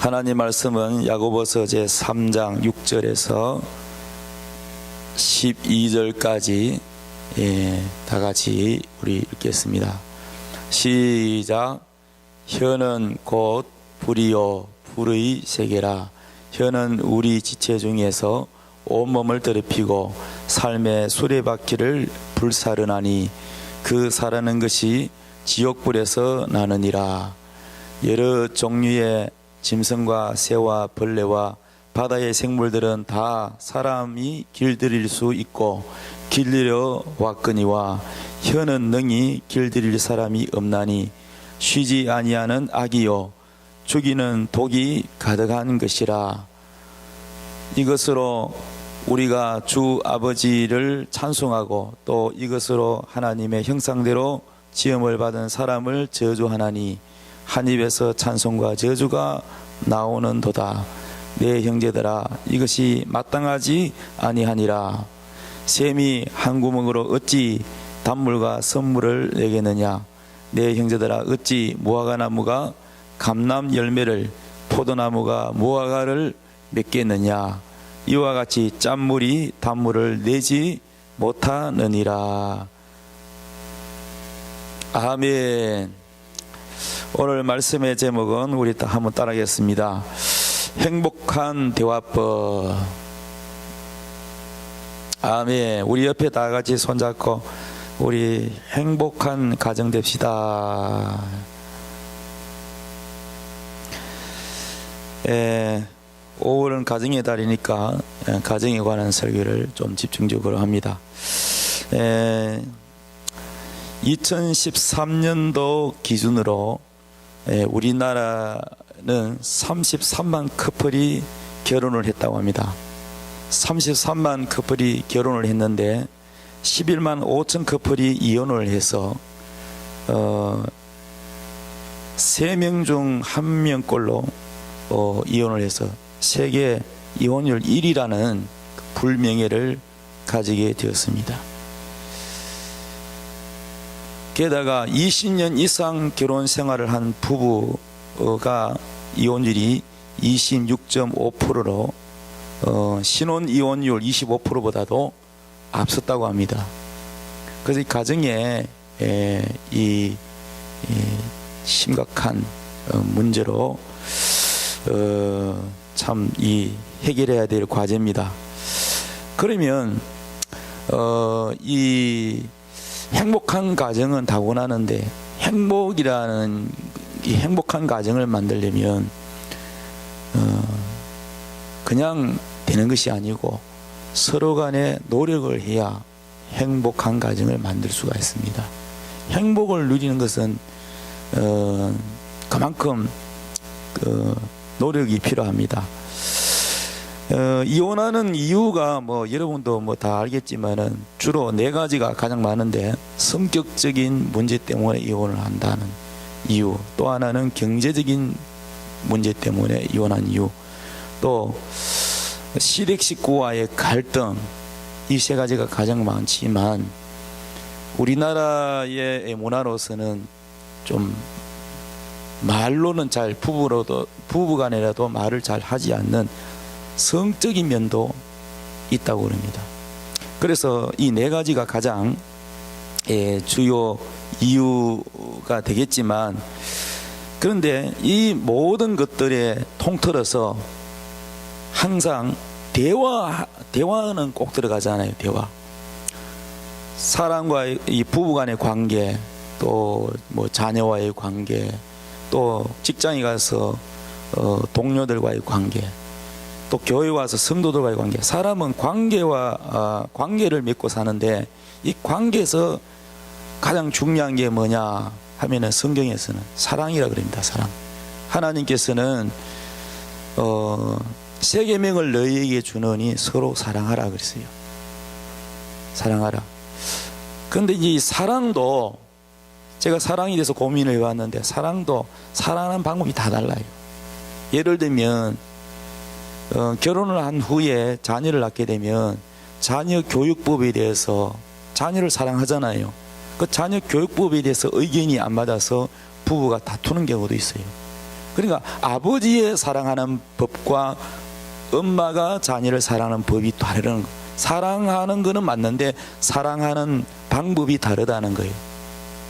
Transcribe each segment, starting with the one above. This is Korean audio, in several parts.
하나님 말씀은 야고보서 제 3장 6절에서 12절까지 다 같이 우리 읽겠습니다. 시작. 혀는 곧 불이요 불의 세계라. 혀는 우리 지체 중에서 온몸을 더럽히고 삶의 수레바퀴를 불사르나니 그 사르는 것이 지옥불에서 나느니라. 여러 종류의 짐승과 새와 벌레와 바다의 생물들은 다 사람이 길들일 수 있고 길들여 왔거니와 혀는 능히 길들일 사람이 없나니 쉬지 아니하는 악이요 죽이는 독이 가득한 것이라. 이것으로 우리가 주 아버지를 찬송하고 또 이것으로 하나님의 형상대로 지음을 받은 사람을 저주하나니 한 입에서 찬송과 저주가 나오는도다. 내 형제들아, 이것이 마땅하지 아니하니라. 샘이 한 구멍으로 어찌 단물과 선물을 내겠느냐. 내 형제들아, 어찌 무화과나무가 감람 열매를, 포도나무가 무화과를 맺겠느냐. 이와 같이 짠물이 단물을 내지 못하느니라. 아멘. 오늘 말씀의 제목은 우리 한번 따라하겠습니다. 행복한 대화법. 아멘. 우리 옆에 다 같이 손잡고 우리 행복한 가정 됩시다. 5월은 가정의 달이니까 가정에 관한 설교를 좀 집중적으로 합니다. 2013년도 기준으로 우리나라는 33만 커플이 결혼을 했다고 합니다. 33만 커플이 결혼을 했는데 11만 5천 커플이 이혼을 해서 3명 중 1명꼴로 이혼을 해서 세계 이혼율 1위라는 불명예를 가지게 되었습니다. 게다가 20년 이상 결혼 생활을 한 부부가 이혼율이 26.5%로 신혼 이혼율 25%보다도 앞섰다고 합니다. 그래서 이 가정에 이 심각한 문제로 참 이 해결해야 될 과제입니다. 그러면 이 행복한 가정은 타고나는데 행복이라는 이 행복한 가정을 만들려면 그냥 되는 것이 아니고 서로 간에 노력을 해야 행복한 가정을 만들 수가 있습니다. 행복을 누리는 것은 그만큼 노력이 필요합니다. 이혼하는 이유가 여러분도 다 알겠지만은 주로 4가지가 가장 많은데, 성격적인 문제 때문에 이혼을 한다는 이유, 또 하나는 경제적인 문제 때문에 이혼한 이유, 또 시댁 식구와의 갈등, 이 3가지가 가장 많지만 우리나라의 문화로서는 좀 말로는 잘 부부간이라도 말을 잘 하지 않는 성적인 면도 있다고 합니다. 그래서 이 4가지가 가장 주요 이유가 되겠지만, 그런데 이 모든 것들에 통틀어서 항상 대화는 꼭 들어가잖아요. 대화. 사람과 이 부부간의 관계, 또 자녀와의 관계, 또 직장에 가서 동료들과의 관계, 또 교회 와서 성도들과의 관계. 사람은 관계를 맺고 사는데, 이 관계에서 가장 중요한 게 뭐냐 하면은 성경에서는 사랑이라 그럽니다. 사랑. 하나님께서는 3계명을 너희에게 주노니 서로 사랑하라 그랬어요. 사랑하라. 그런데 이 사랑도, 제가 사랑에 대해서 고민을 해왔는데, 사랑도 사랑하는 방법이 다 달라요. 예를 들면 결혼을 한 후에 자녀를 낳게 되면 자녀 교육법에 대해서 자녀를 사랑하잖아요. 그 자녀 교육법에 대해서 의견이 안 맞아서 부부가 다투는 경우도 있어요. 그러니까 아버지의 사랑하는 법과 엄마가 자녀를 사랑하는 법이 다르는 거예요. 사랑하는 거는 맞는데 사랑하는 방법이 다르다는 거예요.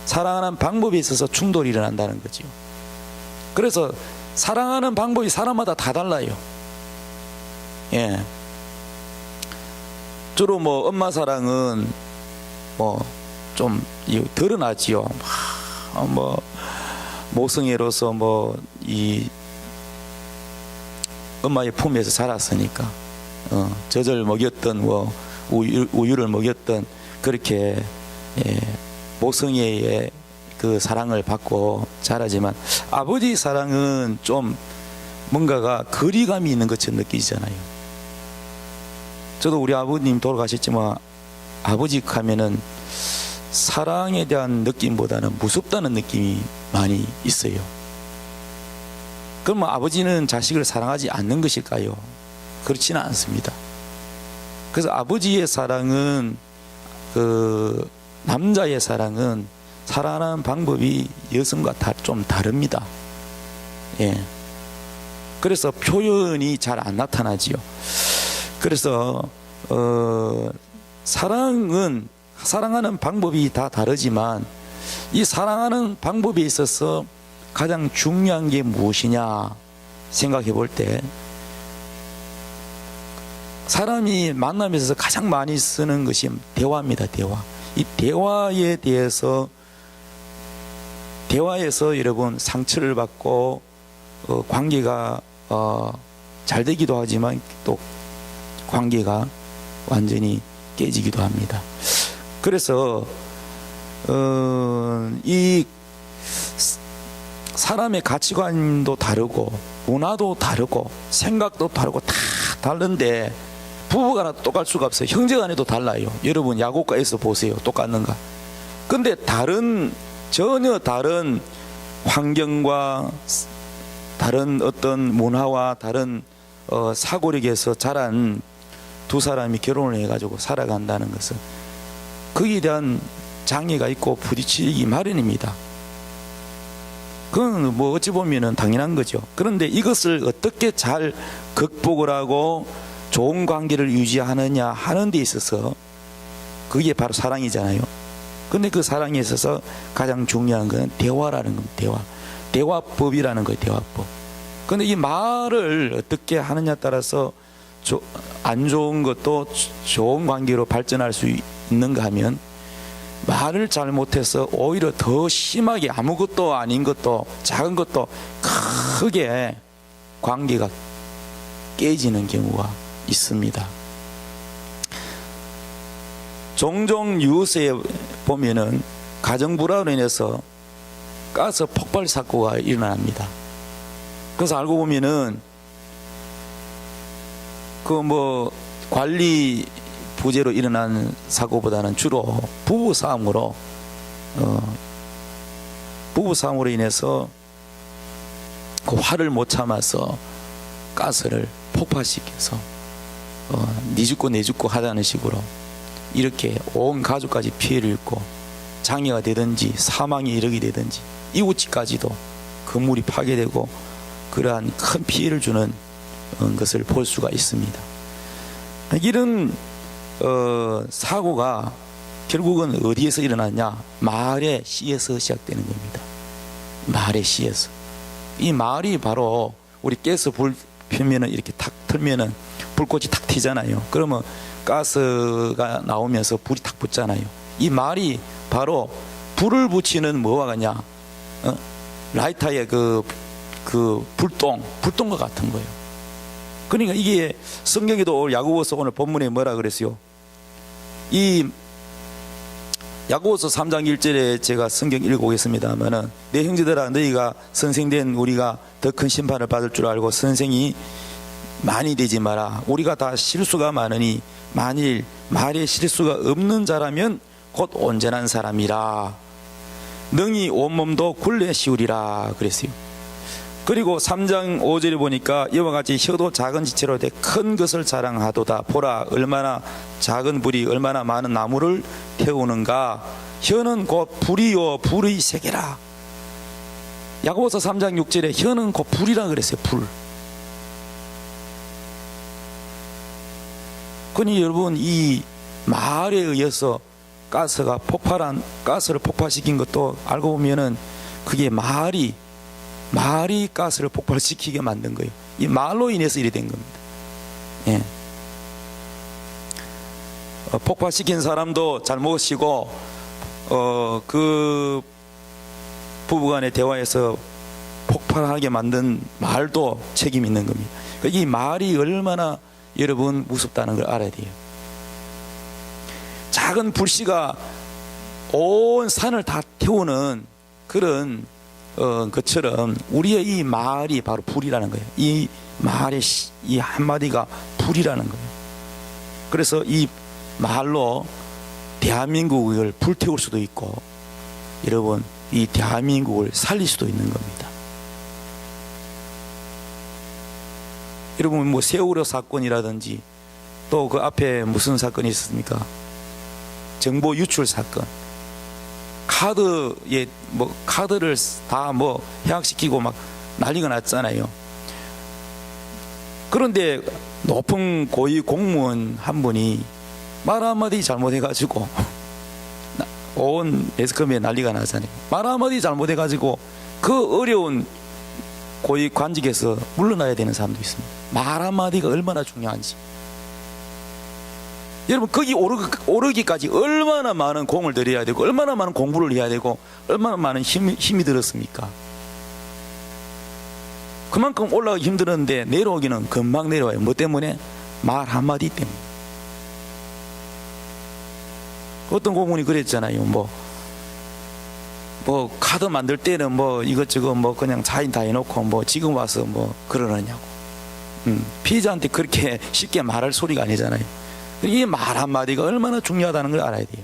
사랑하는 방법에 있어서 충돌이 일어난다는 거죠. 그래서 사랑하는 방법이 사람마다 다 달라요. 예. 주로 뭐 엄마 사랑은 뭐 좀 드러나지요. 뭐 모성애로서 뭐 이 엄마의 품에서 자랐으니까 젖을 먹였던 뭐 우유를 먹였던 그렇게 모성애의 그 사랑을 받고 자라지만 아버지 사랑은 좀 뭔가가 거리감이 있는 것처럼 느끼잖아요. 저도 우리 아버님 돌아가셨지만 아버지 하면은 사랑에 대한 느낌보다는 무섭다는 느낌이 많이 있어요. 그럼 아버지는 자식을 사랑하지 않는 것일까요? 그렇지는 않습니다. 그래서 아버지의 사랑은 그 남자의 사랑은 사랑하는 방법이 여성과 좀 다릅니다. 예. 그래서 표현이 잘 안 나타나지요. 그래서 사랑하는 방법이 다 다르지만 이 사랑하는 방법에 있어서 가장 중요한 게 무엇이냐 생각해 볼 때 사람이 만남에 있어서 가장 많이 쓰는 것이 대화입니다. 대화. 이 대화에 대해서 대화에서 여러분 상처를 받고 관계가 잘 되기도 하지만 또 관계가 완전히 깨지기도 합니다. 그래서 이 사람의 가치관도 다르고 문화도 다르고 생각도 다르고 다 다른데 부부간에 똑같을 수가 없어요. 형제간에도 달라요. 여러분 야구과에서 보세요. 똑같는가? 근데 전혀 다른 환경과 다른 어떤 문화와 다른 사고력에서 자란 두 사람이 결혼을 해가지고 살아간다는 것은 거기에 대한 장애가 있고 부딪히기 마련입니다. 그건 뭐 어찌 보면은 당연한 거죠. 그런데 이것을 어떻게 잘 극복을 하고 좋은 관계를 유지하느냐 하는 데 있어서 그게 바로 사랑이잖아요. 근데 그 사랑에 있어서 가장 중요한 건 대화라는 겁니다. 대화법이라는 거예요. 대화법. 근데 이 말을 어떻게 하느냐에 따라서 안 좋은 것도 좋은 관계로 발전할 수 있는가 하면 말을 잘못해서 오히려 더 심하게 아무것도 아닌 것도 작은 것도 크게 관계가 깨지는 경우가 있습니다. 종종 뉴스에 보면은 가정불화로 인해서 가스 폭발 사고가 일어납니다. 그래서 알고 보면은 그 뭐 관리 부재로 일어난 사고보다는 주로 부부싸움으로 인해서 그 화를 못 참아서 가스를 폭파시켜서 네 죽고 내 죽고 하자는 식으로 이렇게 온 가족까지 피해를 입고 장애가 되든지 사망에 이르게 되든지 이웃집까지도 건물이 파괴되고 그러한 큰 피해를 주는 것을 볼 수가 있습니다. 이런 사고가 결국은 어디에서 일어났냐? 말의 씨에서 시작되는 겁니다. 말의 씨에서. 이 말이 바로 우리 가스 불 펴면은 이렇게 탁 틀면은 불꽃이 탁 튀잖아요. 그러면 가스가 나오면서 불이 탁 붙잖아요. 이 말이 바로 불을 붙이는 뭐와 같냐? 라이터의 그 불똥과 같은 거예요. 그러니까 이게 성경에도 야고보서 오늘 본문에 뭐라 그랬어요? 이 야고보서 3장 1절에 제가 성경 읽어보겠습니다만은 내 형제들아 너희가 선생된 우리가 더 큰 심판을 받을 줄 알고 선생이 많이 되지 마라. 우리가 다 실수가 많으니 만일 말에 실수가 없는 자라면 곧 온전한 사람이라. 능히 온몸도 굴레 씌우리라 그랬어요. 그리고 3장 5절에 보니까 이와 같이 혀도 작은 지체로 돼 큰 것을 자랑하도다. 보라 얼마나 작은 불이 얼마나 많은 나무를 태우는가. 혀는 곧 불이요 불의 세계라. 야고보서 3장 6절에 혀는 곧 불이라 그랬어요. 불. 그러니 여러분, 이 말에 의해서 가스를 폭발시킨 것도 알고 보면은 그게 말이 가스를 폭발시키게 만든 거예요. 이 말로 인해서 이래 된 겁니다. 예. 폭발시킨 사람도 잘못이고, 그 부부간의 대화에서 폭발하게 만든 말도 책임 있는 겁니다. 이 말이 얼마나 여러분 무섭다는 걸 알아야 돼요. 작은 불씨가 온 산을 다 태우는 그런 것처럼 우리의 이 말이 바로 불이라는 거예요. 이 말의 이 한마디가 불이라는 거예요. 그래서 이 말로 대한민국을 불태울 수도 있고, 여러분, 이 대한민국을 살릴 수도 있는 겁니다. 여러분, 뭐 세월호 사건이라든지 또 그 앞에 무슨 사건이 있었습니까? 정보 유출 사건. 카드를 다 뭐 해약시키고 막 난리가 났잖아요. 그런데 높은 고위 공무원 한 분이 말 한마디 잘못해가지고 온 매스컴에 난리가 나잖아요. 말 한마디 잘못해가지고 그 어려운 고위 관직에서 물러나야 되는 사람도 있습니다. 말 한마디가 얼마나 중요한지. 여러분, 거기 오르기까지 얼마나 많은 공을 들여야 되고, 얼마나 많은 공부를 해야 되고, 얼마나 많은 힘이 들었습니까? 그만큼 올라가기 힘들었는데 내려오기는 금방 내려와요. 뭐 때문에? 말 한마디 때문에. 어떤 고문이 그랬잖아요. 뭐 카드 만들 때는 뭐 이것저것 뭐 그냥 자인 다 해놓고 뭐 지금 와서 뭐 그러느냐고. 피해자한테 그렇게 쉽게 말할 소리가 아니잖아요. 이 말 한마디가 얼마나 중요하다는 걸 알아야 돼요.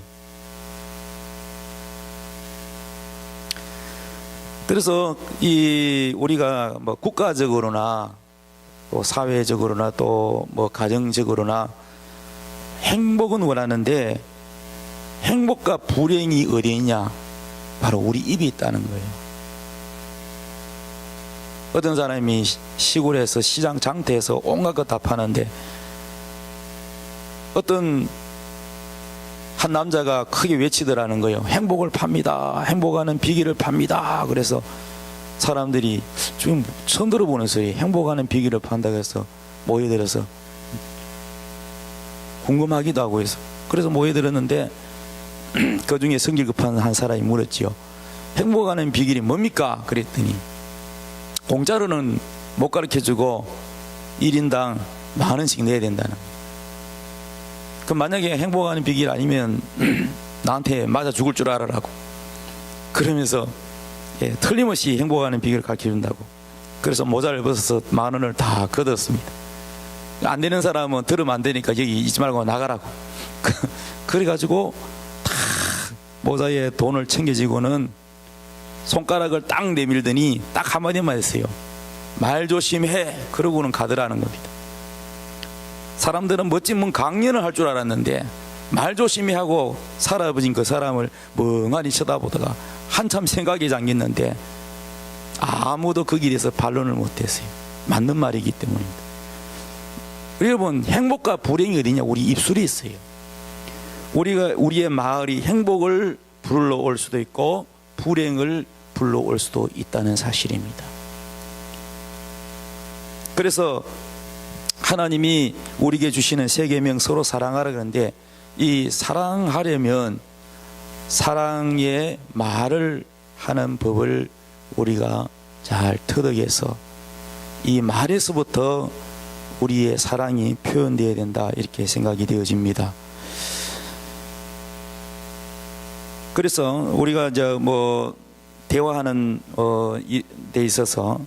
그래서 우리가 뭐 국가적으로나 또 사회적으로나 또 뭐 가정적으로나 행복은 원하는데, 행복과 불행이 어디 있냐? 바로 우리 입에 있다는 거예요. 어떤 사람이 시골에서 시장 장터에서 온갖 것 다 파는데, 어떤 한 남자가 크게 외치더라는 거예요. 행복을 팝니다. 행복하는 비결을 팝니다. 그래서 사람들이 지금 처음 들어보는 소리, 행복하는 비결을 판다고 해서 모여들어서 궁금하기도 하고 해서, 그래서 모여들었는데 그 중에 성질 급한 한 사람이 물었지요. 행복하는 비결이 뭡니까? 그랬더니 공짜로는 못 가르쳐주고 1인당 10,000원씩 내야 된다는. 그럼 만약에 행복하는 비결 아니면 나한테 맞아 죽을 줄 알아라고. 그러면서 틀림없이 행복하는 비결을 가르쳐준다고. 그래서 모자를 벗어서 10,000원을 다 걷었습니다. 안 되는 사람은 들으면 안 되니까 여기 있지 말고 나가라고. 그래가지고 다 모자에 돈을 챙겨지고는 손가락을 딱 내밀더니 딱 한마디만 했어요. 말 조심해. 그러고는 가더라는 겁니다. 사람들은 멋진 강연을 할 줄 알았는데 말 조심히 하고 사라버진 그 사람을 멍하니 쳐다보다가 한참 생각에 잠겼는데 아무도 그 길에서 반론을 못했어요. 맞는 말이기 때문입니다. 여러분, 행복과 불행이 어디냐? 우리 입술에 있어요. 우리의 말이 행복을 불러올 수도 있고 불행을 불러올 수도 있다는 사실입니다. 그래서 하나님이 우리에게 주시는 세 계명, 서로 사랑하라 그러는데, 이 사랑하려면 사랑의 말을 하는 법을 우리가 잘 터득해서 이 말에서부터 우리의 사랑이 표현되어야 된다, 이렇게 생각이 되어집니다. 그래서 우리가 대화하는 데 있어서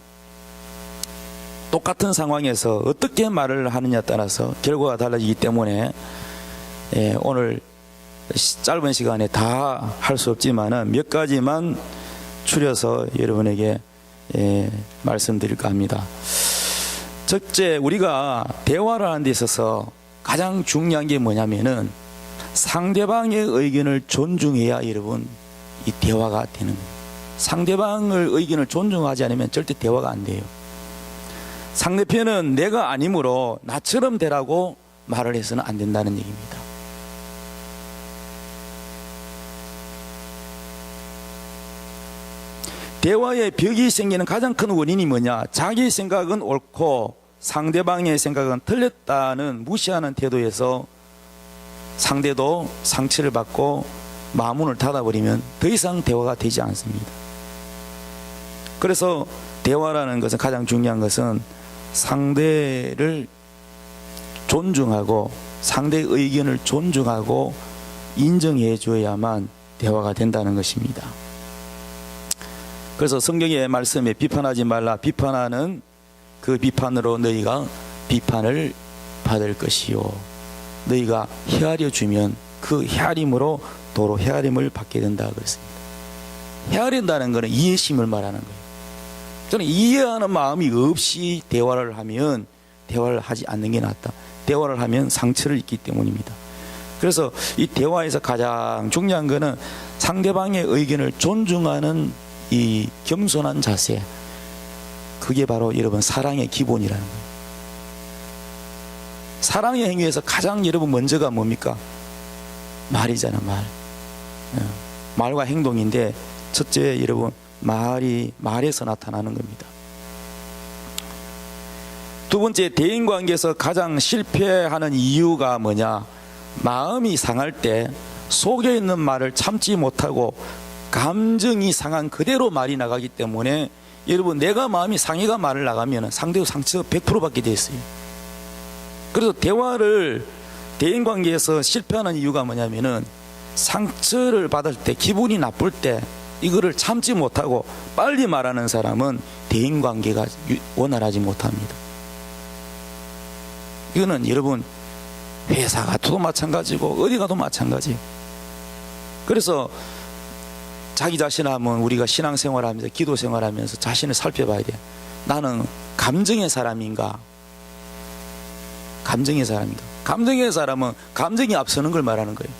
똑같은 상황에서 어떻게 말을 하느냐에 따라서 결과가 달라지기 때문에 오늘 짧은 시간에 다 할 수 없지만은 몇 가지만 추려서 여러분에게 말씀드릴까 합니다. 첫째, 우리가 대화를 하는 데 있어서 가장 중요한 게 뭐냐면은 상대방의 의견을 존중해야 여러분 이 대화가 되는 거예요. 상대방의 의견을 존중하지 않으면 절대 대화가 안 돼요. 상대편은 내가 아니므로 나처럼 되라고 말을 해서는 안 된다는 얘기입니다. 대화에 벽이 생기는 가장 큰 원인이 뭐냐? 자기 생각은 옳고 상대방의 생각은 틀렸다는 무시하는 태도에서 상대도 상처를 받고 마문을 닫아버리면 더 이상 대화가 되지 않습니다. 그래서 대화라는 것은 가장 중요한 것은 상대를 존중하고 상대의 의견을 존중하고 인정해 줘야만 대화가 된다는 것입니다. 그래서 성경의 말씀에 비판하지 말라. 비판하는 그 비판으로 너희가 비판을 받을 것이요, 너희가 헤아려 주면 그 헤아림으로 도로 헤아림을 받게 된다 그랬습니다. 헤아린다는 것은 이해심을 말하는 거예요. 저는 이해하는 마음이 없이 대화를 하면 대화를 하지 않는 게 낫다. 대화를 하면 상처를 입기 때문입니다. 그래서 이 대화에서 가장 중요한 것은 상대방의 의견을 존중하는 이 겸손한 자세, 그게 바로 여러분 사랑의 기본이라는 거예요. 사랑의 행위에서 가장 여러분 먼저가 뭡니까? 말이잖아, 말. 말과 행동인데 첫째 여러분 말에서 나타나는 겁니다. 두 번째, 대인관계에서 가장 실패하는 이유가 뭐냐? 마음이 상할 때 속에 있는 말을 참지 못하고 감정이 상한 그대로 말이 나가기 때문에 여러분 내가 마음이 상해가 말을 나가면 상대도 상처 100% 받게 돼 있어요. 그래서 대인관계에서 실패하는 이유가 뭐냐면은 상처를 받을 때, 기분이 나쁠 때 이거를 참지 못하고 빨리 말하는 사람은 대인관계가 원활하지 못합니다. 이거는 여러분 회사 가도 마찬가지고 어디 가도 마찬가지. 그래서 자기 자신을 한번 우리가 신앙생활하면서 기도생활하면서 자신을 살펴봐야 돼요. 나는 감정의 사람인가? 감정의 사람인가? 감정의 사람은 감정이 앞서는 걸 말하는 거예요.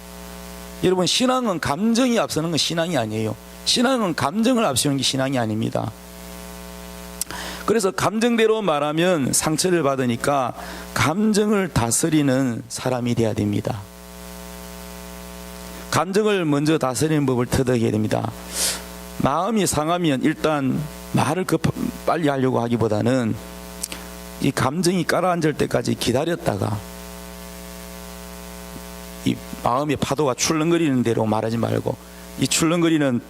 여러분 신앙은 감정이 앞서는 건 신앙이 아니에요. 신앙은 감정을 앞세우는 게 신앙이 아닙니다. 그래서 감정대로 말하면 상처를 받으니까 감정을 다스리는 사람이 돼야 됩니다. 감정을 먼저 다스리는 법을 터득해야 됩니다. 마음이 상하면 일단 말을 빨리 하려고 하기보다는 이 감정이 가라앉을 때까지 기다렸다가 이 마음의 파도가 출렁거리는 대로 말하지 말고 이 출렁거리는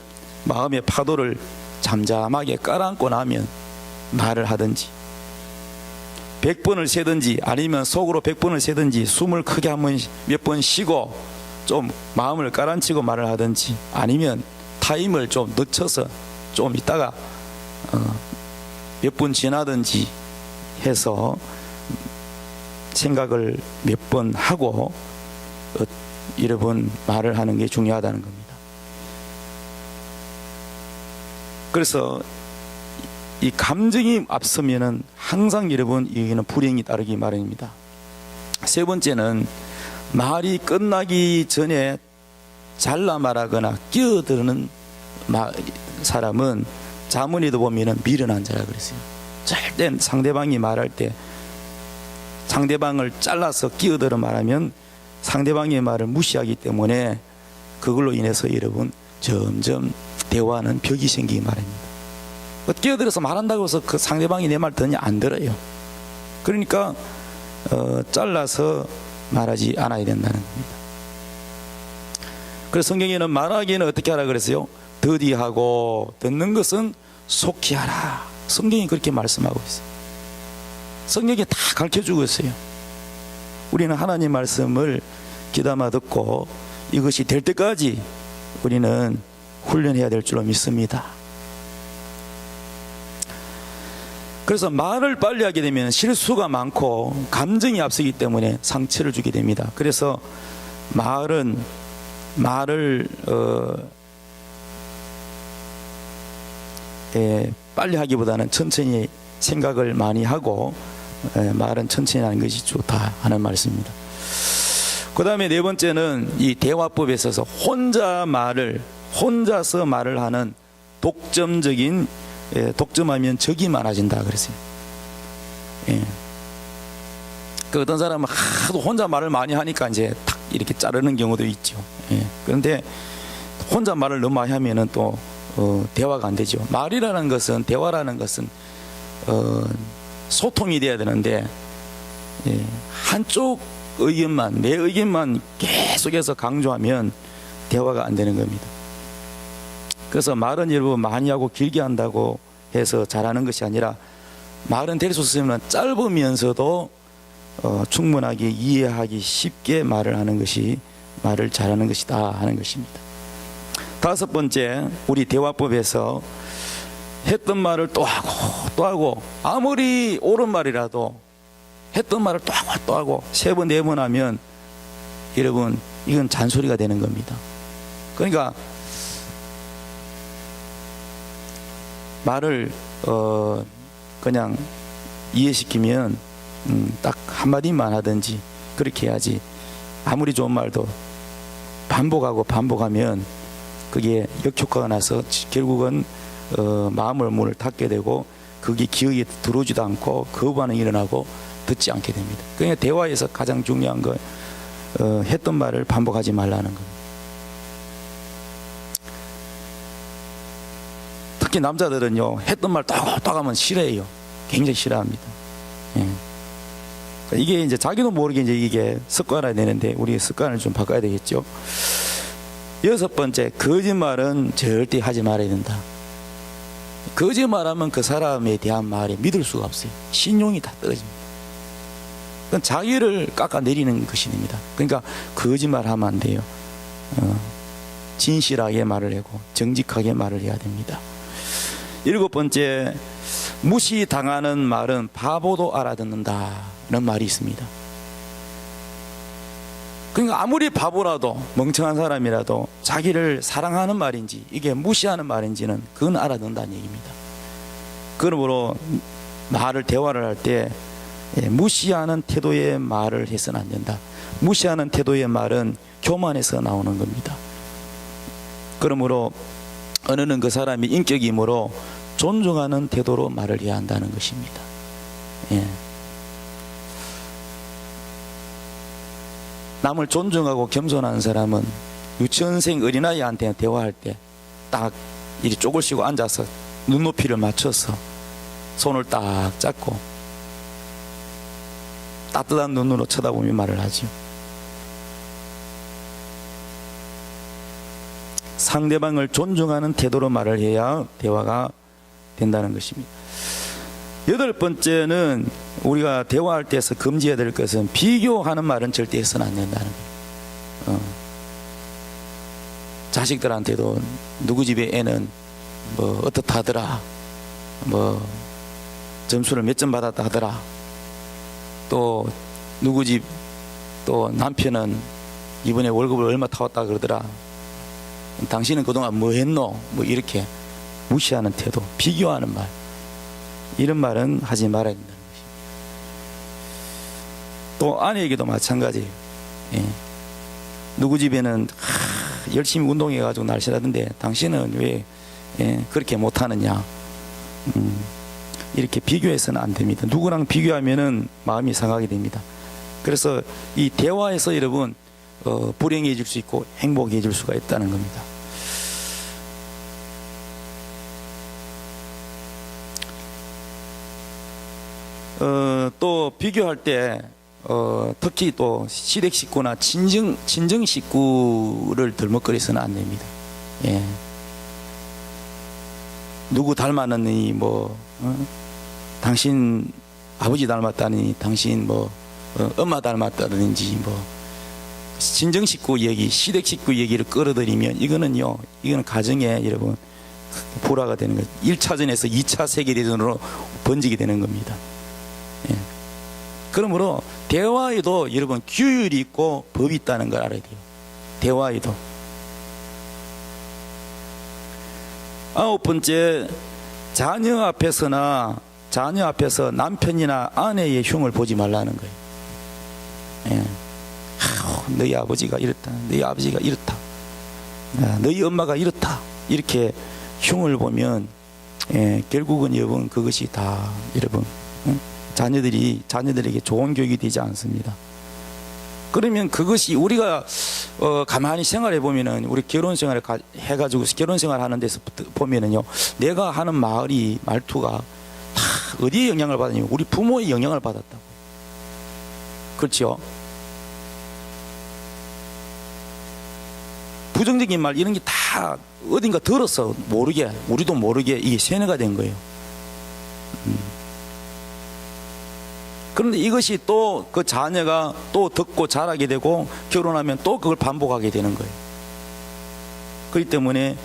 마음의 파도를 잠잠하게 깔아앉고 나면 말을 하든지 100번을 세든지 아니면 속으로 100번을 세든지 숨을 크게 한번 몇 번 쉬고 좀 마음을 깔아앉히고 말을 하든지 아니면 타임을 좀 늦춰서 좀 있다가 몇 분 지나든지 해서 생각을 몇 번 하고 여러분 말을 하는 게 중요하다는 겁니다. 그래서 이 감정이 앞서면은 항상 여러분 여기는 불행이 따르기 마련입니다. 세 번째는 말이 끝나기 전에 잘라 말하거나 끼어드는 사람은 자문에도 보면은 미련한 자라 그랬어요. 절대 상대방이 말할 때 상대방을 잘라서 끼어들어 말하면 상대방의 말을 무시하기 때문에 그걸로 인해서 여러분 점점 대화는 벽이 생기기 마련입니다. 끼어들어서 말한다고 해서 그 상대방이 내 말 듣냐? 안 들어요. 그러니까 잘라서 말하지 않아야 된다는 겁니다. 그래서 성경에는 말하기는 어떻게 하라 그랬어요? 더디하고 듣는 것은 속히 하라. 성경이 그렇게 말씀하고 있어요. 성경이 다 가르쳐주고 있어요. 우리는 하나님 말씀을 귀담아 듣고 이것이 될 때까지 우리는 훈련해야 될 줄로 믿습니다. 그래서 말을 빨리 하게 되면 실수가 많고 감정이 앞서기 때문에 상처를 주게 됩니다. 그래서 말을 빨리 하기보다는 천천히 생각을 많이 하고 말은 천천히 하는 것이 좋다 하는 말씀입니다. 그 다음에 네 번째는 이 대화법에 있어서 혼자서 말을 하는 독점적인 독점하면 적이 많아진다 그랬어요. 예. 그 어떤 사람은 하도 혼자 말을 많이 하니까 이제 탁 이렇게 자르는 경우도 있죠. 예. 그런데 혼자 말을 너무 많이 하면은 또 대화가 안 되죠. 말이라는 것은, 대화라는 것은 소통이 돼야 되는데, 예, 한쪽 의견만, 내 의견만 계속해서 강조하면 대화가 안 되는 겁니다. 그래서 말은 여러분 많이 하고 길게 한다고 해서 잘하는 것이 아니라, 말은 될 수 있으면 짧으면서도 충분하게 이해하기 쉽게 말을 하는 것이 말을 잘하는 것이다 하는 것입니다. 다섯 번째, 우리 대화법에서 했던 말을 또 하고 또 하고, 아무리 옳은 말이라도 했던 말을 또 하고 또 하고 세 번, 네 번 하면 여러분 이건 잔소리가 되는 겁니다. 그러니까 말을 그냥 이해시키면 딱 한마디만 하든지 그렇게 해야지, 아무리 좋은 말도 반복하고 반복하면 그게 역효과가 나서 결국은 마음을 문을 닫게 되고 그게 기억에 들어오지도 않고 거부반응이 일어나고 듣지 않게 됩니다. 그러니까 대화에서 가장 중요한 건 했던 말을 반복하지 말라는 겁니다. 특히 남자들은요, 했던 말 또 하면 싫어해요. 굉장히 싫어합니다. 예. 이게 이제 자기도 모르게 이제 이게 습관화가 되는데 우리 습관을 좀 바꿔야 되겠죠. 여섯 번째, 거짓말은 절대 하지 말아야 된다. 거짓말하면 그 사람에 대한 말에 믿을 수가 없어요. 신용이 다 떨어집니다. 그건 자기를 깎아내리는 것입니다. 그러니까 거짓말하면 안 돼요. 진실하게 말을 하고 정직하게 말을 해야 됩니다. 일곱 번째, 무시당하는 말은 바보도 알아듣는다는 말이 있습니다. 그러니까 아무리 바보라도, 멍청한 사람이라도 자기를 사랑하는 말인지 이게 무시하는 말인지는 그건 알아듣는다는 얘기입니다. 그러므로 대화를 할 때 무시하는 태도의 말을 해서는 안 된다. 무시하는 태도의 말은 교만에서 나오는 겁니다. 그러므로 어느는 그 사람이 인격이므로 존중하는 태도로 말을 해야 한다는 것입니다. 예. 남을 존중하고 겸손한 사람은 유치원생 어린아이한테 대화할 때 딱 이리 쪼글 쉬고 앉아서 눈높이를 맞춰서 손을 딱 잡고 따뜻한 눈으로 쳐다보며 말을 하죠. 상대방을 존중하는 태도로 말을 해야 대화가 된다는 것입니다. 여덟 번째는 우리가 대화할 때에서 금지해야 될 것은 비교하는 말은 절대 해서는 안 된다는 거예요. 자식들한테도 누구 집의 애는 뭐 어떻다 하더라, 뭐 점수를 몇 점 받았다 하더라, 또 누구 집 또 남편은 이번에 월급을 얼마 타왔다 그러더라, 당신은 그동안 뭐 했노, 뭐 이렇게 무시하는 태도, 비교하는 말, 이런 말은 하지 말아야 된다는 것입니다. 또 아내에게도 마찬가지예요. 예. 누구 집에는 열심히 운동해가지고 날씬하던데 당신은 왜 그렇게 못하느냐, 이렇게 비교해서는 안 됩니다. 누구랑 비교하면은 마음이 상하게 됩니다. 그래서 이 대화에서 여러분 불행해질 수 있고 행복해질 수가 있다는 겁니다. 또 비교할 때 특히 또 시댁 식구나 친정 식구를 덜먹거려서는 안 됩니다. 예. 누구 닮았느니 뭐 당신 아버지 닮았다니, 당신 뭐 엄마 닮았다든지, 뭐 친정 식구 얘기, 시댁 식구 얘기를 끌어들이면 이거는 가정에 여러분 불화가 되는 거예요. 1차전에서 2차 세계대전으로 번지게 되는 겁니다. 예. 그러므로 대화에도 여러분 규율이 있고 법이 있다는 걸 알아야 돼요. 대화에도. 아홉 번째, 자녀 앞에서 남편이나 아내의 흉을 보지 말라는 거예요. 예. 너희 아버지가 이렇다, 너희 아버지가 이렇다, 너희 엄마가 이렇다, 이렇게 흉을 보면 결국은 여러분 그것이 다 여러분 자녀들에게 좋은 교육이 되지 않습니다. 그러면 그것이 우리가 가만히 생활해 보면은 우리 결혼 생활을 해가지고 결혼 생활 하는 데서 보면은요, 내가 하는 말투가 다 어디에 영향을 받느냐? 우리 부모의 영향을 받았다고. 그렇죠? 부정적인 말 이런 게 다 어딘가 들어서 모르게, 우리도 모르게 이게 세뇌가 된 거예요. 그런데 이것이 또 그 자녀가 또 듣고 자라게 되고 결혼하면 또 그걸 반복하게 되는 거예요. 그렇기 때문에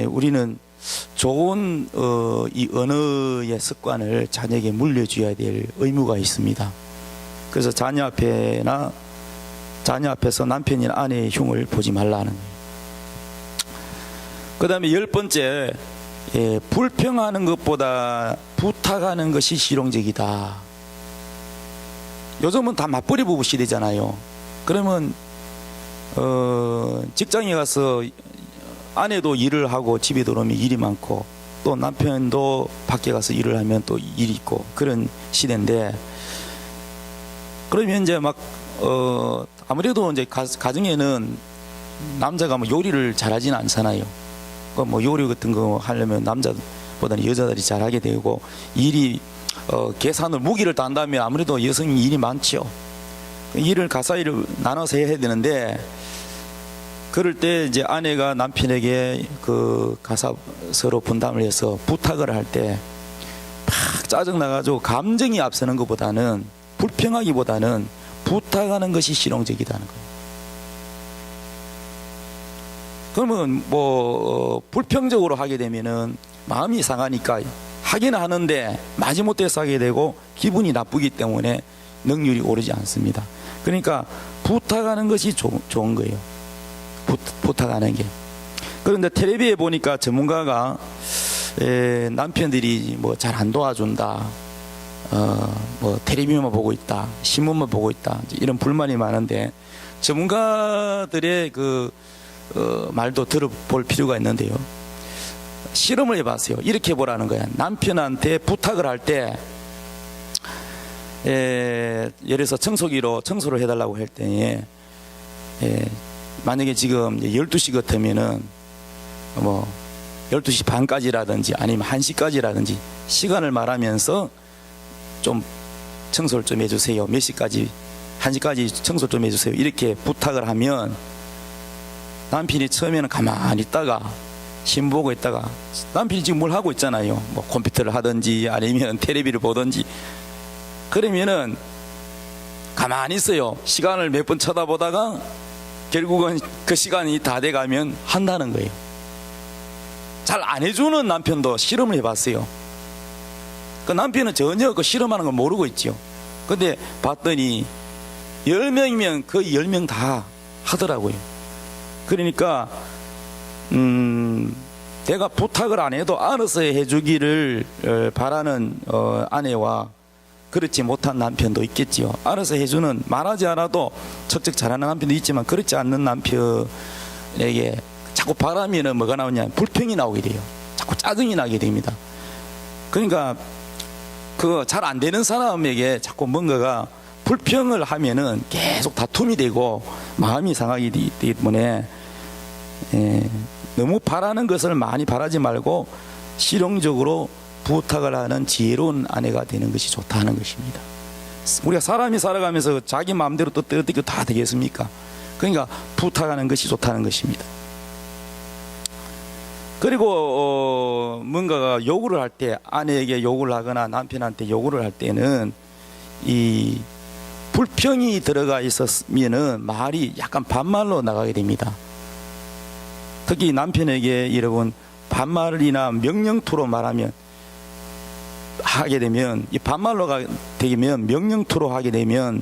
우리는 좋은 이 언어의 습관을 자녀에게 물려줘야 될 의무가 있습니다. 그래서 자녀 앞에서 남편이나 아내의 흉을 보지 말라는 거예요. 그 다음에 10번째, 불평하는 것보다 부탁하는 것이 실용적이다. 요즘은 다 맞벌이 부부 시대잖아요. 그러면 직장에 가서 아내도 일을 하고 집에 들어오면 일이 많고, 또 남편도 밖에 가서 일을 하면 또 일이 있고, 그런 시대인데, 그러면 이제 막 아무래도 이제 가정에는 남자가 뭐 요리를 잘하지는 않잖아요. 뭐 요리 같은 거 하려면 남자보다는 여자들이 잘하게 되고, 일이 계산을 무기를 딴다면 아무래도 여성이 일이 많죠. 일을 가사일을 나눠서 해야 되는데, 그럴 때 이제 아내가 남편에게 그 가사 서로 분담을 해서 부탁을 할 때 막 짜증 나가지고 감정이 앞서는 것보다는, 불평하기보다는 부탁하는 것이 실용적이다는 거예요. 그러면 뭐 불평적으로 하게 되면은 마음이 상하니까 하기는 하는데 마지못해서 하게 되고 기분이 나쁘기 때문에 능률이 오르지 않습니다. 그러니까 부탁하는 것이 좋은 거예요. 부탁하는 게. 그런데 텔레비에 보니까 전문가가 남편들이 뭐 잘 안 도와준다, 뭐 텔레비만 보고 있다, 신문만 보고 있다, 이런 불만이 많은데, 전문가들의 그 말도 들어볼 필요가 있는데요. 실험을 해봤어요. 이렇게 해보라는 거야. 남편한테 부탁을 할 때, 예를 들어서 청소기로 청소를 해달라고 할 때에, 만약에 지금 12시 같으면은 뭐 12시 반까지라든지 아니면 1시까지라든지 시간을 말하면서 좀 청소를 좀 해주세요. 몇 시까지, 1시까지 청소 좀 해주세요. 이렇게 부탁을 하면 남편이 처음에는 가만히 있다가 신문 보고 있다가, 남편이 지금 뭘 하고 있잖아요. 뭐 컴퓨터를 하든지 아니면 텔레비를 보든지, 그러면은 가만히 있어요. 시간을 몇 번 쳐다보다가 결국은 그 시간이 다 돼가면 한다는 거예요. 잘 안 해주는 남편도 실험을 해봤어요. 그 남편은 전혀 그 실험하는 걸 모르고 있죠. 근데 봤더니 10명이면 거의 10명 다 하더라고요. 그러니까 내가 부탁을 안 해도 알아서 해주기를 바라는 아내와 그렇지 못한 남편도 있겠지요. 알아서 해주는, 말하지 않아도 척척 잘하는 남편도 있지만, 그렇지 않는 남편에게 자꾸 바라면은 뭐가 나오냐, 불평이 나오게 돼요. 자꾸 짜증이 나게 됩니다. 그러니까 그 잘 안 되는 사람에게 자꾸 뭔가가 불평을 하면은 계속 다툼이 되고 마음이 상하게 되기 때문에, 너무 바라는 것을 많이 바라지 말고 실용적으로 부탁을 하는 지혜로운 아내가 되는 것이 좋다는 것입니다. 우리가 사람이 살아가면서 자기 마음대로 또 어떻게 다 되겠습니까? 그러니까 부탁하는 것이 좋다는 것입니다. 그리고 뭔가가 요구를 할 때, 아내에게 요구를 하거나 남편한테 요구를 할 때는 이 불평이 들어가 있었면은 말이 약간 반말로 나가게 됩니다. 특히 남편에게 여러분 반말이나 명령투로 말하면, 하게 되면, 이 반말로가 되면, 명령투로 하게 되면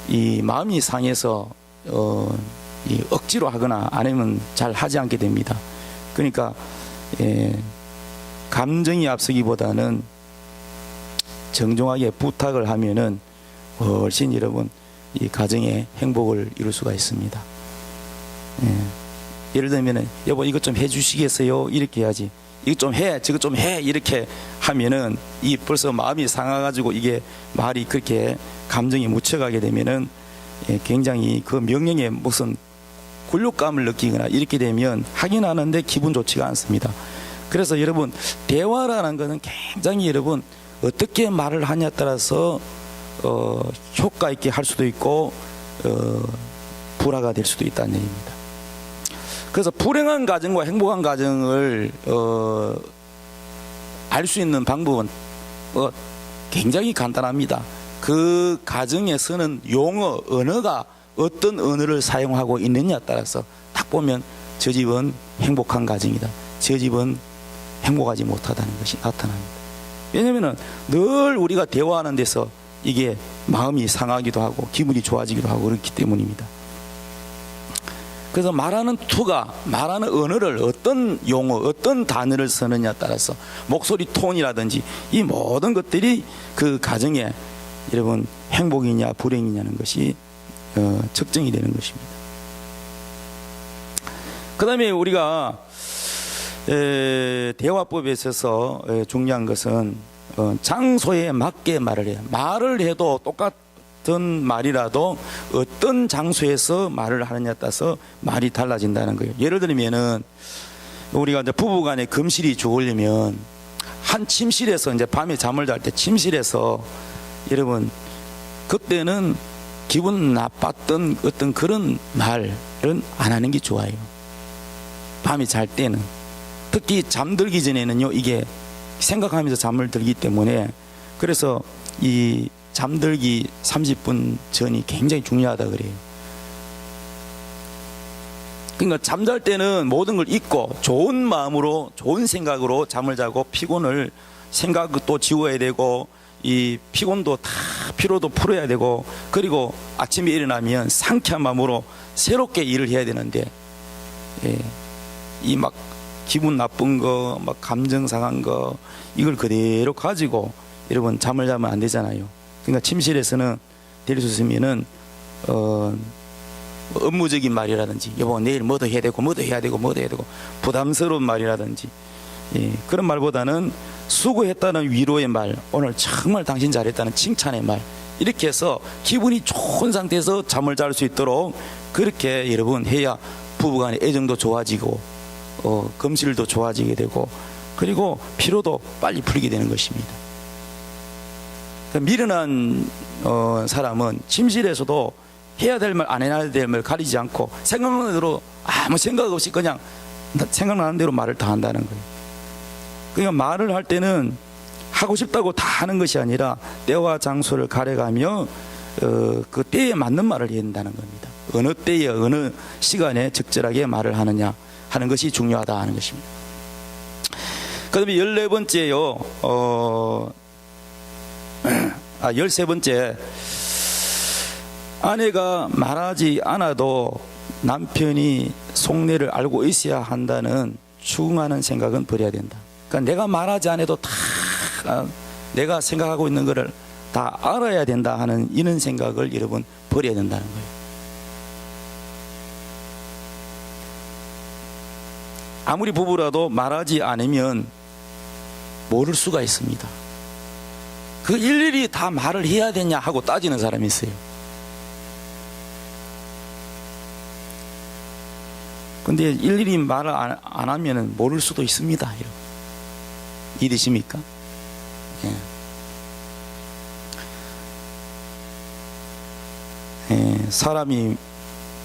이 마음이 상해서 이 억지로 하거나 아니면 잘 하지 않게 됩니다. 그러니까 감정이 앞서기보다는 정중하게 부탁을 하면은 훨씬 여러분 이 가정의 행복을 이룰 수가 있습니다. 예를 들면은 여보 이것 좀 해주시겠어요? 이렇게 해야지. 이것 좀 해, 저것 좀 해, 이렇게 하면은 이 벌써 마음이 상해가지고 이게 말이 그렇게 감정이 묻혀가게 되면은 굉장히 그 명령에 무슨 굴욕감을 느끼거나 이렇게 되면 하긴 하는데 기분 좋지가 않습니다. 그래서 여러분 대화라는 것은 굉장히 여러분 어떻게 말을 하냐에 따라서 효과 있게 할 수도 있고 불화가 될 수도 있다는 얘기입니다. 그래서 불행한 가정과 행복한 가정을 알 수 있는 방법은 굉장히 간단합니다. 그 가정에서는 용어, 언어가 어떤 언어를 사용하고 있느냐에 따라서 딱 보면 저 집은 행복한 가정이다, 저 집은 행복하지 못하다는 것이 나타납니다. 왜냐하면 늘 우리가 대화하는 데서 이게 마음이 상하기도 하고 기분이 좋아지기도 하고 그렇기 때문입니다. 그래서 말하는 투가 말하는 언어를 어떤 용어, 어떤 단어를 쓰느냐에 따라서 목소리 톤이라든지 이 모든 것들이 그 가정에 여러분 행복이냐 불행이냐는 것이 측정이 되는 것입니다. 그 다음에 우리가 대화법에 있어서 중요한 것은 장소에 맞게 말을 해요. 말을 해도 똑같은 말이라도 어떤 장소에서 말을 하느냐에 따라서 말이 달라진다는 거예요. 예를 들면은 우리가 이제 부부간에 금실이 좋으려면 한 침실에서 이제 밤에 잠을 잘 때 침실에서 여러분 그때는 기분 나빴던 어떤 그런 말은 안 하는 게 좋아요. 밤에 잘 때는 특히 잠들기 전에는요 이게 생각하면서 잠을 들기 때문에 그래서 이 잠들기 30분 전이 굉장히 중요하다 그래요. 그러니까 잠잘 때는 모든 걸 잊고 좋은 마음으로 좋은 생각으로 잠을 자고 피곤을 생각도 지워야 되고 이 피곤도 다 피로도 풀어야 되고 그리고 아침에 일어나면 상쾌한 마음으로 새롭게 일을 해야 되는데 이 막 기분 나쁜 거 막 감정 상한 거 이걸 그대로 가지고 여러분 잠을 자면 안 되잖아요. 그러니까 침실에서는 될 수 있으면은 업무적인 말이라든지 여보 내일 뭐도 해야 되고 뭐도 해야 되고 뭐도 해야 되고 부담스러운 말이라든지 그런 말보다는 수고했다는 위로의 말, 오늘 정말 당신 잘했다는 칭찬의 말 이렇게 해서 기분이 좋은 상태에서 잠을 잘 수 있도록 그렇게 여러분 해야 부부간의 애정도 좋아지고 금실도 좋아지게 되고 그리고 피로도 빨리 풀리게 되는 것입니다. 미련한 사람은 침실에서도 해야 될 말 안 해야 될 말 가리지 않고 생각나는 대로 아무 생각 없이 그냥 생각나는 대로 말을 다 한다는 거예요. 그러니까 말을 할 때는 하고 싶다고 다 하는 것이 아니라 때와 장소를 가려가며 그 때에 맞는 말을 해야 된다는 겁니다. 어느 때에 어느 시간에 적절하게 말을 하느냐 하는 것이 중요하다 하는 것입니다. 그 다음에 14번째요 13번째 아내가 말하지 않아도 남편이 속내를 알고 있어야 한다는 추궁하는 생각은 버려야 된다. 그러니까 내가 말하지 않아도 다 내가 생각하고 있는 것을 다 알아야 된다 하는 이런 생각을 여러분 버려야 된다는 거예요. 아무리 부부라도 말하지 않으면 모를 수가 있습니다. 그 일일이 다 말을 해야 되냐 하고 따지는 사람이 있어요. 근데 일일이 말을 안 하면 모를 수도 있습니다. 이해되십니까? 사람이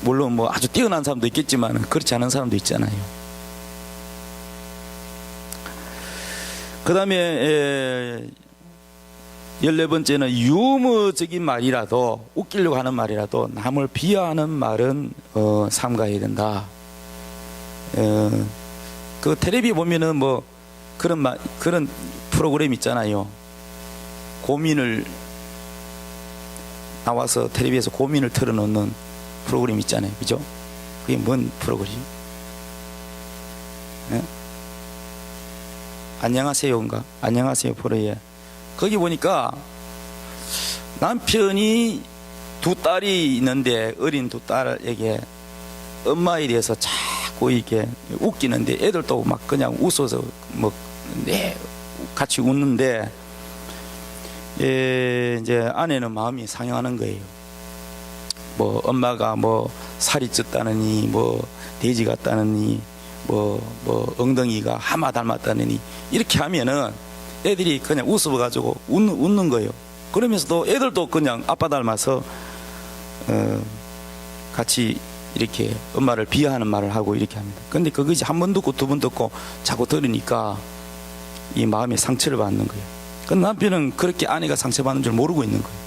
물론 뭐 아주 뛰어난 사람도 있겠지만 그렇지 않은 사람도 있잖아요. 그 다음에 14번째는 유머적인 말이라도 웃기려고 하는 말이라도 남을 비하하는 말은 삼가해야 된다. 그 텔레비 보면은 뭐 그런 프로그램 있잖아요. 고민을 나와서 텔레비에서 고민을 털어놓는 프로그램 있잖아요. 그죠? 그게 뭔 프로그램이죠? 안녕하세요인가? 안녕하세요 프로에 거기 보니까 남편이 두 딸이 있는데 어린 두 딸에게 엄마에 대해서 자꾸 자꾸 이렇게 웃기는데 애들도 막 그냥 웃어서 뭐 같이 웃는데 이제 아내는 마음이 상해하는 거예요. 뭐 엄마가 뭐 살이 쪘다느니 뭐 돼지 같다느니 뭐 엉덩이가 하마 닮았다느니 이렇게 하면은 애들이 그냥 웃어가지고 웃는 거예요. 그러면서도 애들도 그냥 아빠 닮아서 같이 이렇게 엄마를 비하하는 말을 하고 이렇게 합니다. 근데 그것이 한 번 듣고 두 번 듣고 자꾸 들으니까 이 마음에 상처를 받는 거예요. 그 남편은 그렇게 아내가 상처받는 줄 모르고 있는 거예요.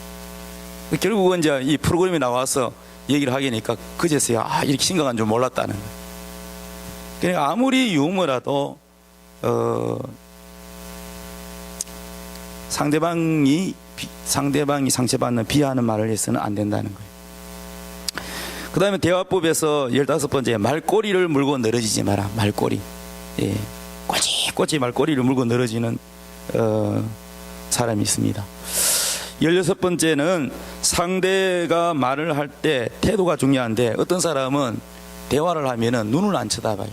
결국은 이제 이 프로그램에 나와서 얘기를 하게 되니까 그제서야 이렇게 심각한 줄 몰랐다는 거예요. 그러니까 아무리 유머라도 상대방이 상처받는 비하하는 말을 해서는 안 된다는 거예요. 그 다음에 대화법에서 15번째, 말꼬리를 물고 늘어지지 마라. 말꼬리. 예. 꼬치꼬치 말꼬리를 물고 늘어지는 사람이 있습니다. 16번째는 상대가 말을 할 때 태도가 중요한데, 어떤 사람은 대화를 하면은 눈을 안 쳐다봐요.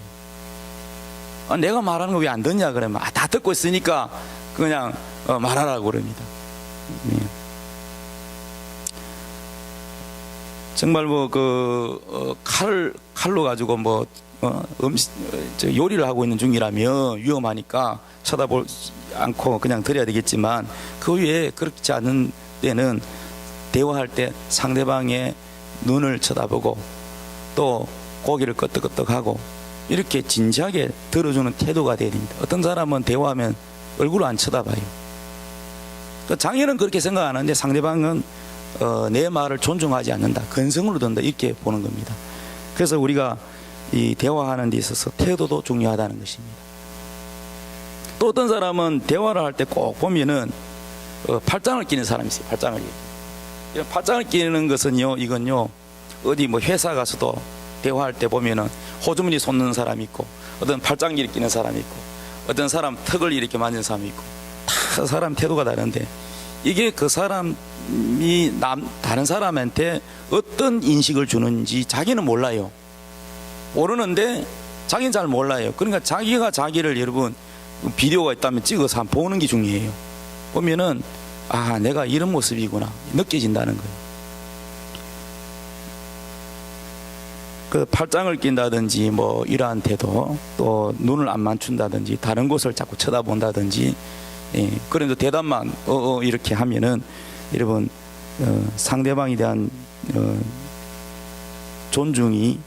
내가 말하는 거 왜 안 듣냐 그러면 다 듣고 있으니까 그냥 말하라고 그럽니다. 네. 정말 뭐 칼로 가지고 뭐 음식 요리를 하고 있는 중이라면 위험하니까 쳐다보지 않고 그냥 드려야 되겠지만, 그 외에 그렇지 않은 때는 대화할 때 상대방의 눈을 쳐다보고 또 고개를 끄덕끄덕하고 이렇게 진지하게 들어주는 태도가 돼야 됩니다. 어떤 사람은 대화하면 얼굴을 안 쳐다봐요. 장인은 그렇게 생각 안 하는데 상대방은 내 말을 존중하지 않는다, 근성으로 든다, 이렇게 보는 겁니다. 그래서 우리가 이 대화하는 데 있어서 태도도 중요하다는 것입니다. 또 어떤 사람은 대화를 할 때 꼭 보면은 팔짱을 끼는 사람이 있어요. 팔짱을 끼는 것은요, 이건요, 어디 뭐 회사 가서도 대화할 때 보면은 호주머니 솟는 사람이 있고, 어떤 팔짱기를 끼는 사람이 있고, 어떤 사람 턱을 이렇게 만지는 사람이 있고, 다 사람 태도가 다른데, 이게 그 사람이 다른 사람한테 어떤 인식을 주는지 자기는 몰라요. 모르는데 자기는 잘 몰라요. 그러니까 자기가 자기를, 여러분, 비디오가 있다면 찍어서 한번 보는 게 중요해요. 보면은 내가 이런 모습이구나 느껴진다는 거예요. 그 팔짱을 낀다든지 뭐 이러한 태도, 또 눈을 안 맞춘다든지 다른 곳을 자꾸 쳐다본다든지, 그래도 대답만 이렇게 하면은 여러분 상대방에 대한 존중이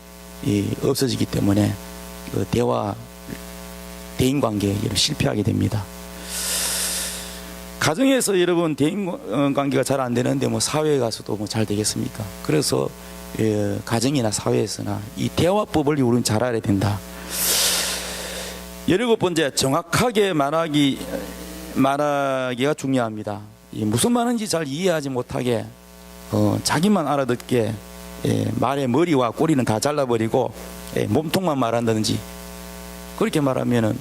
없어지기 때문에 대인관계에 실패하게 됩니다. 가정에서 여러분 대인관계가 잘 안 되는데 뭐 사회에 가서도 뭐 잘 되겠습니까? 그래서 가정이나 사회에서나 이 대화법을 우리는 잘 알아야 된다. 17번째, 정확하게 말하기가 중요합니다. 무슨 말인지 잘 이해하지 못하게 자기만 알아듣게 말의 머리와 꼬리는 다 잘라버리고 몸통만 말한다든지 그렇게 말하면은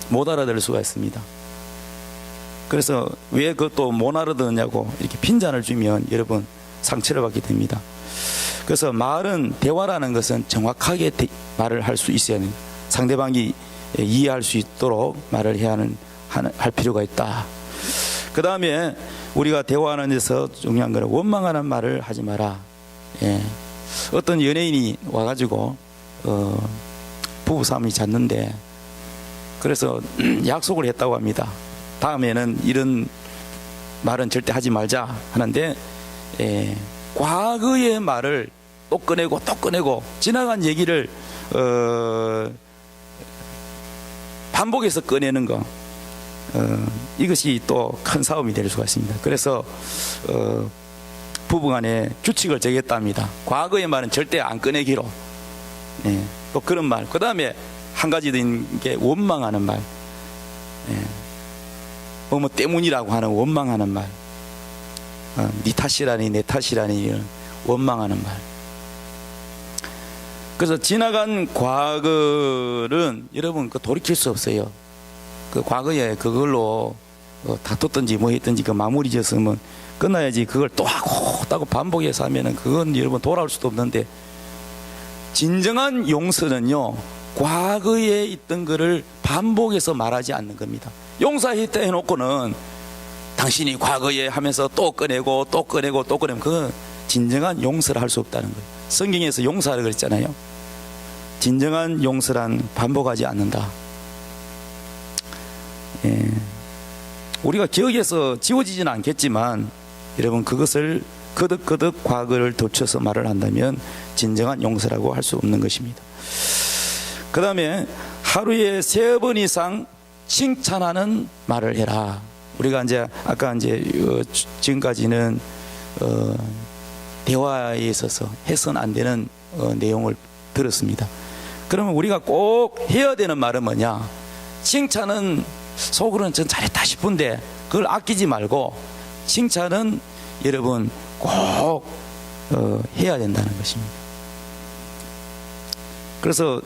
못 알아들을 수가 있습니다. 그래서 왜 그것도 못 알아듣느냐고 이렇게 핀잔을 주면 여러분 상처를 받게 됩니다. 그래서 대화라는 것은 정확하게 말을 할 수 있어야 합니다. 상대방이 이해할 수 있도록 말을 할 필요가 있다. 그 다음에 우리가 대화하는 데서 중요한 거는 원망하는 말을 하지 마라. 어떤 연예인이 와가지고 부부싸움이 잦는데, 그래서 약속을 했다고 합니다. 다음에는 이런 말은 절대 하지 말자 하는데, 과거의 말을 또 꺼내고 지나간 얘기를 반복해서 꺼내는 거, 이것이 또 큰 싸움이 될 수가 있습니다. 그래서 부부간에 규칙을 정했답니다. 과거의 말은 절대 안 꺼내기로. 또 그런 말. 그 다음에 한 가지 된 게 원망하는 말. 뭐 때문이라고 하는 원망하는 말. 네 탓이라니 내 탓이라니 이런 원망하는 말. 그래서 지나간 과거는 여러분 돌이킬 수 없어요. 그 과거에 그걸로 다퉜든지 뭐 했든지 그 마무리 지었으면 끝나야지. 그걸 또 하고 반복해서 하면은 그건 여러분 돌아올 수도 없는데, 진정한 용서는요, 과거에 있던 것을 반복해서 말하지 않는 겁니다. 용서했다 해놓고는 당신이 과거에 하면서 또 꺼내고 또 꺼내고 또 꺼내면 그건 진정한 용서를 할 수 없다는 거예요. 성경에서 용서하라고 그랬잖아요. 진정한 용서란 반복하지 않는다. 예. 우리가 기억에서 지워지지는 않겠지만 여러분, 그것을 거듭거듭 과거를 덮쳐서 말을 한다면 진정한 용서라고 할 수 없는 것입니다. 그 다음에 하루에 3번 이상 칭찬하는 말을 해라. 우리가 이제 아까 이제 지금까지는 대화에 있어서 해서는 안 되는 내용을 들었습니다. 그러면 우리가 꼭 해야 되는 말은 뭐냐? 칭찬은 속으로는 전 잘했다 싶은데 그걸 아끼지 말고 칭찬은 여러분 꼭 해야 된다는 것입니다. 그래서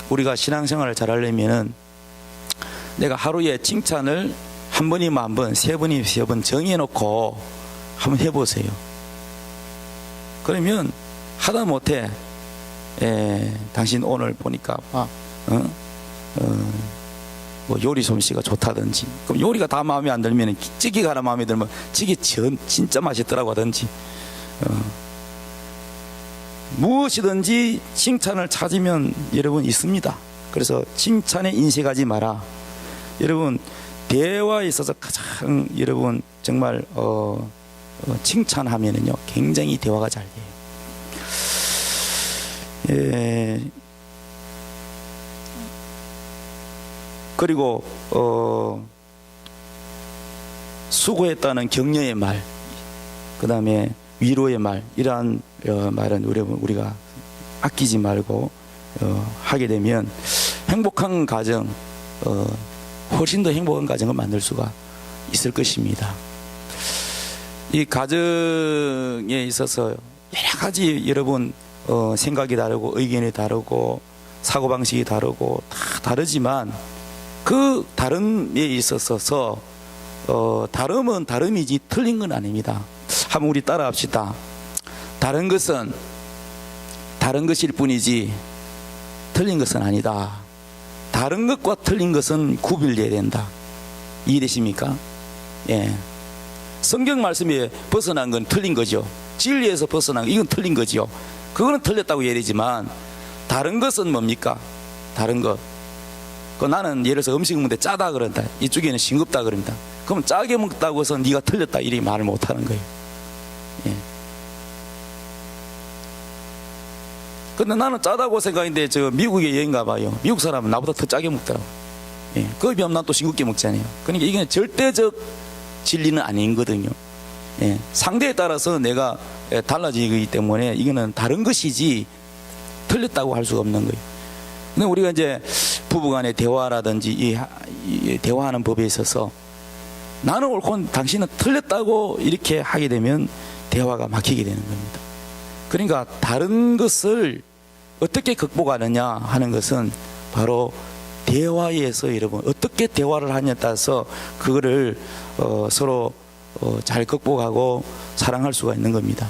우리가 신앙생활을 잘하려면은 내가 하루에 칭찬을 한 번이면 한 번, 3번이면 3번 정해놓고 한번 해보세요. 그러면 하다 못해 당신 오늘 보니까 뭐 요리 솜씨가 좋다든지, 그럼 요리가 다 마음에 안 들면 찌개가 하나 마음에 들면 찌개 진짜 맛있더라고 하든지, 무엇이든지 칭찬을 찾으면 여러분 있습니다. 그래서 칭찬에 인색하지 마라. 여러분, 대화에 있어서 가장 여러분 정말 칭찬하면은요 굉장히 대화가 잘 돼요. 예. 그리고 수고했다는 격려의 말, 그 다음에 위로의 말, 이러한 말은 우리가 아끼지 말고 하게 되면 행복한 가정, 훨씬 더 행복한 가정을 만들 수가 있을 것입니다. 이 가정에 있어서 여러 가지 여러분 생각이 다르고 의견이 다르고 사고방식이 다르고 다 다르지만 그 다름에 있어서 다름은 다름이지 틀린 건 아닙니다. 한번 우리 따라 합시다. 다른 것은 다른 것일 뿐이지 틀린 것은 아니다. 다른 것과 틀린 것은 구별돼야 된다. 이해되십니까? 예. 성경 말씀에 벗어난 건 틀린 거죠. 진리에서 벗어난 건 이건 틀린 거죠. 그거는 틀렸다고 얘기하지만 다른 것은 뭡니까? 다른 것. 나는 예를 들어서 음식 먹는데 짜다 그런다. 이쪽에는 싱겁다 그런다. 그럼 짜게 먹다고 해서 네가 틀렸다 이렇게 말을 못하는 거예요. 예. 근데 나는 짜다고 생각했는데 저 미국에 여행 가봐요. 미국 사람은 나보다 더 짜게 먹더라고. 예. 그에 비하면 난 또 싱겁게 먹잖아요. 그러니까 이게 절대적 진리는 아니거든요. 예. 상대에 따라서 내가 달라지기 때문에 이거는 다른 것이지 틀렸다고 할 수가 없는 거예요. 근데 우리가 이제 부부간의 대화라든지 이 대화하는 법에 있어서 나는 옳고 당신은 틀렸다고 이렇게 하게 되면 대화가 막히게 되는 겁니다. 그러니까 다른 것을 어떻게 극복하느냐 하는 것은 바로 대화에서 여러분 어떻게 대화를 하냐에 따라서 그거를 서로 잘 극복하고 사랑할 수가 있는 겁니다.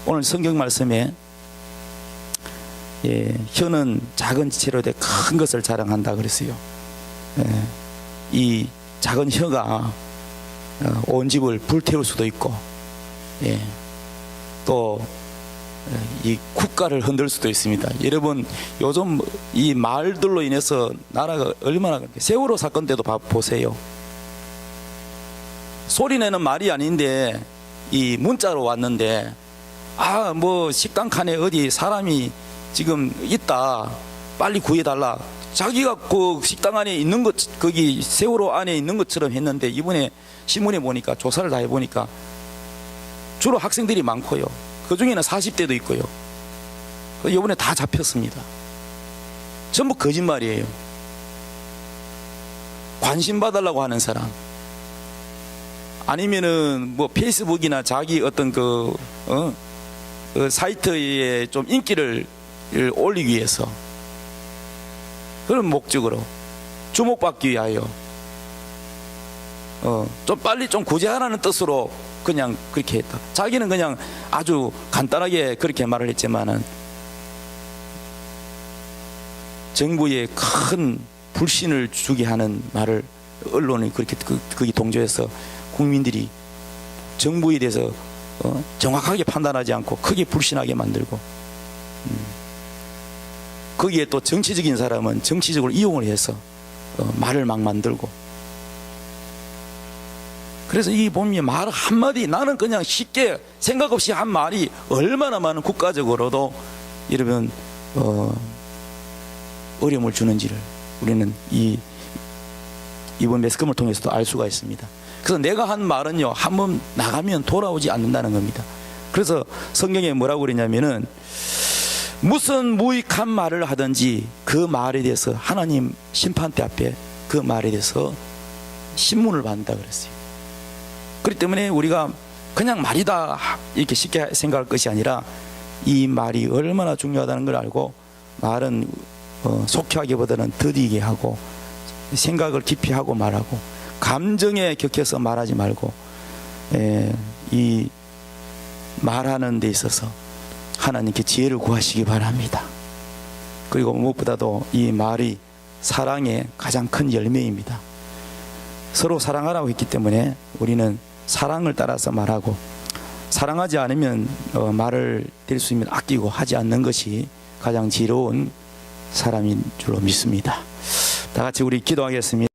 오늘 성경 말씀에 혀는 작은 지체로 돼 큰 것을 자랑한다 그랬어요. 이 작은 혀가 온 집을 불태울 수도 있고, 또 이 국가를 흔들 수도 있습니다. 여러분 요즘 이 말들로 인해서 나라가 얼마나, 세월호 사건 때도 보세요. 소리내는 말이 아닌데 이 문자로 왔는데 뭐 식당 칸에 어디 사람이 지금 있다, 빨리 구해달라. 자기가 그 식당 안에 있는 것, 거기 세월호 안에 있는 것처럼 했는데 이번에 신문에 보니까 조사를 다 해보니까 주로 학생들이 많고요. 그 중에는 40대도 있고요. 이번에 다 잡혔습니다. 전부 거짓말이에요. 관심 받으려고 하는 사람, 아니면은 뭐 페이스북이나 자기 어떤 그 사이트에 좀 인기를 올리기 위해서, 그런 목적으로 주목받기 위하여 좀 빨리 좀 구제하라는 뜻으로 그냥 그렇게 했다. 자기는 그냥 아주 간단하게 그렇게 말을 했지만은 정부에 큰 불신을 주게 하는 말을 언론이 그렇게 거기 동조해서 국민들이 정부에 대해서 정확하게 판단하지 않고 크게 불신하게 만들고, 거기에 또 정치적인 사람은 정치적으로 이용을 해서 말을 막 만들고. 그래서 이 보면 말 한마디, 나는 그냥 쉽게 생각 없이 한 말이 얼마나 많은 국가적으로도 이러면 어려움을 주는지를 우리는 이번 매스컴을 통해서도 알 수가 있습니다. 그래서 내가 한 말은요, 한번 나가면 돌아오지 않는다는 겁니다. 그래서 성경에 뭐라고 그러냐면은 무슨 무익한 말을 하든지 그 말에 대해서 하나님 심판대 앞에 그 말에 대해서 신문을 받는다 그랬어요. 그렇기 때문에 우리가 그냥 말이다 이렇게 쉽게 생각할 것이 아니라 이 말이 얼마나 중요하다는 걸 알고, 말은 속효하기보다는 더디게 하고 생각을 깊이 하고 말하고 감정에 격해서 말하지 말고, 이 말하는 데 있어서 하나님께 지혜를 구하시기 바랍니다. 그리고 무엇보다도 이 말이 사랑의 가장 큰 열매입니다. 서로 사랑하라고 했기 때문에 우리는 사랑을 따라서 말하고, 사랑하지 않으면 말을 될 수 있으면 아끼고 하지 않는 것이 가장 지혜로운 사람인 줄로 믿습니다. 다 같이 우리 기도하겠습니다.